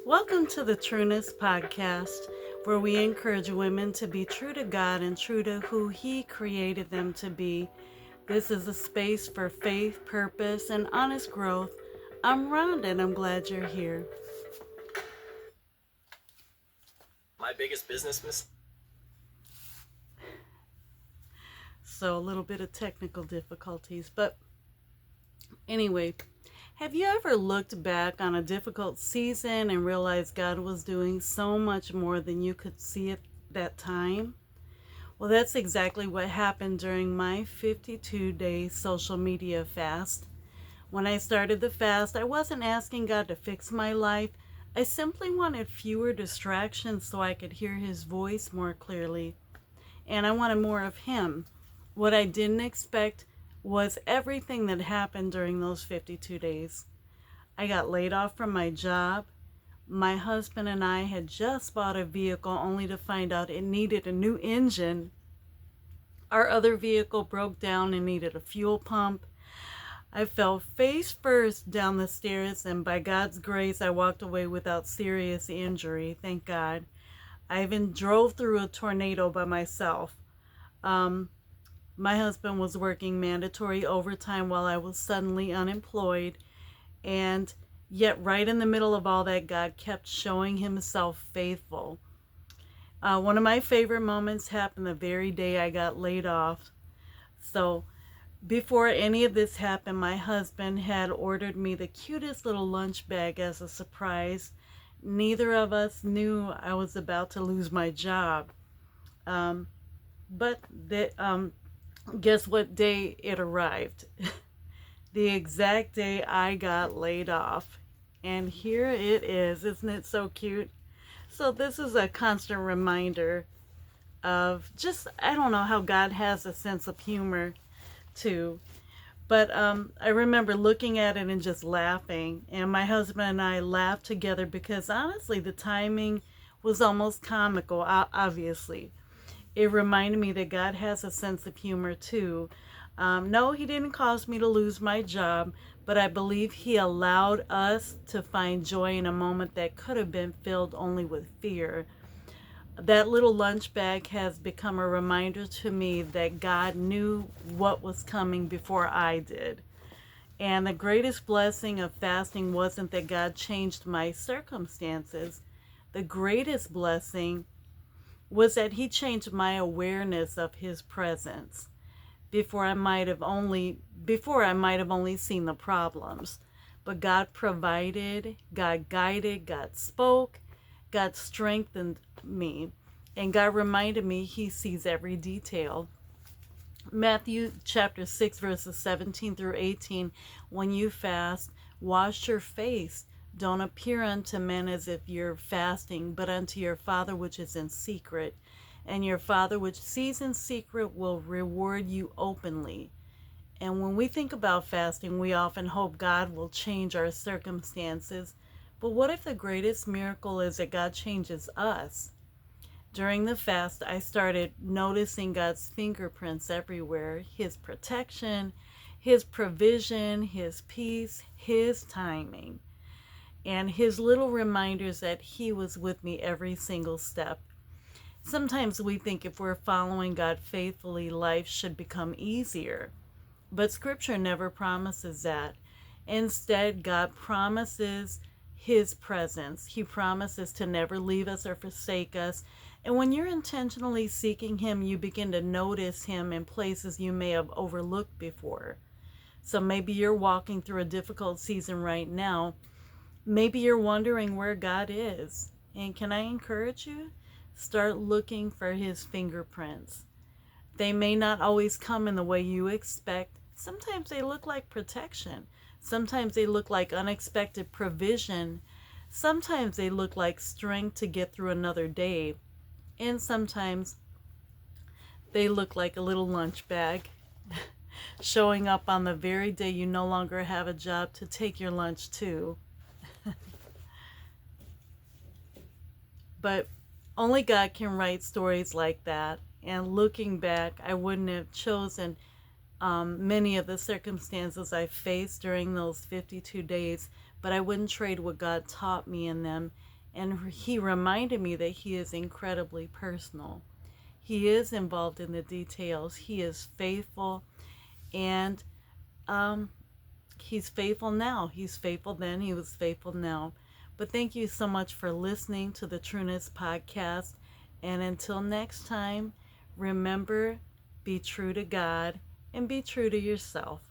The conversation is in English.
Welcome to the Trueness Podcast, where we encourage women to be true to God and true to who He created them to be. This is a space for faith, purpose, and honest growth. I'm Rhonda, and I'm glad you're here. My biggest business mistake. So, a little bit of technical difficulties, but anyway, have you ever looked back on a difficult season and realized God was doing so much more than you could see at that time? Well, that's exactly what happened during my 52-day social media fast. When I started the fast, I wasn't asking God to fix my life. I simply wanted fewer distractions so I could hear His voice more clearly. And I wanted more of Him. What I didn't expect was everything that happened during those 52 days. I got laid off from my job. My husband and I had just bought a vehicle only to find out it needed a new engine. Our other vehicle broke down and needed a fuel pump. I fell face first down the stairs, and by God's grace, I walked away without serious injury. Thank God. I even drove through a tornado by myself. My husband was working mandatory overtime while I was suddenly unemployed, and yet right in the middle of all that, God kept showing Himself faithful. One of my favorite moments happened the very day I got laid off. So before any of this happened, my husband had ordered me the cutest little lunch bag as a surprise. Neither of us knew I was about to lose my job. But guess what day it arrived? The exact day I got laid off. And here it is. Isn't it so cute? So this is a constant reminder of just, I don't know, how God has a sense of humor too. But I remember looking at it and just laughing. And my husband and I laughed together because honestly, the timing was almost comical, obviously. It reminded me that God has a sense of humor too. No, He didn't cause me to lose my job, but I believe He allowed us to find joy in a moment that could have been filled only with fear. That little lunch bag has become a reminder to me that God knew what was coming before I did. And the greatest blessing of fasting wasn't that God changed my circumstances. The greatest blessing was that He changed my awareness of His presence. Before I might have only seen the problems. But God provided, God guided, God spoke, God strengthened me, and God reminded me He sees every detail. Matthew chapter 6 verses 17 through 18, when you fast, wash your face. Don't appear unto men as if you're fasting, but unto your Father which is in secret. And your Father which sees in secret will reward you openly. And when we think about fasting, we often hope God will change our circumstances. But what if the greatest miracle is that God changes us? During the fast, I started noticing God's fingerprints everywhere. His protection, His provision, His peace, His timing, and His little reminders that He was with me every single step. Sometimes we think if we're following God faithfully, life should become easier. But Scripture never promises that. Instead, God promises His presence. He promises to never leave us or forsake us. And when you're intentionally seeking Him, you begin to notice Him in places you may have overlooked before. So maybe you're walking through a difficult season right now. Maybe you're wondering where God is. And can I encourage you? Start looking for His fingerprints. They may not always come in the way you expect. Sometimes they look like protection. Sometimes they look like unexpected provision. Sometimes they look like strength to get through another day. And sometimes they look like a little lunch bag showing up on the very day you no longer have a job to take your lunch to. But only God can write stories like that. And looking back, I wouldn't have chosen many of the circumstances I faced during those 52 days, but I wouldn't trade what God taught me in them. And he reminded me that he is incredibly personal. He is involved in the details. He is faithful, and um, he's faithful now. He's faithful then. He was faithful now. But thank you so much for listening to the Trueness Podcast. And until next time, remember, be true to God and be true to yourself.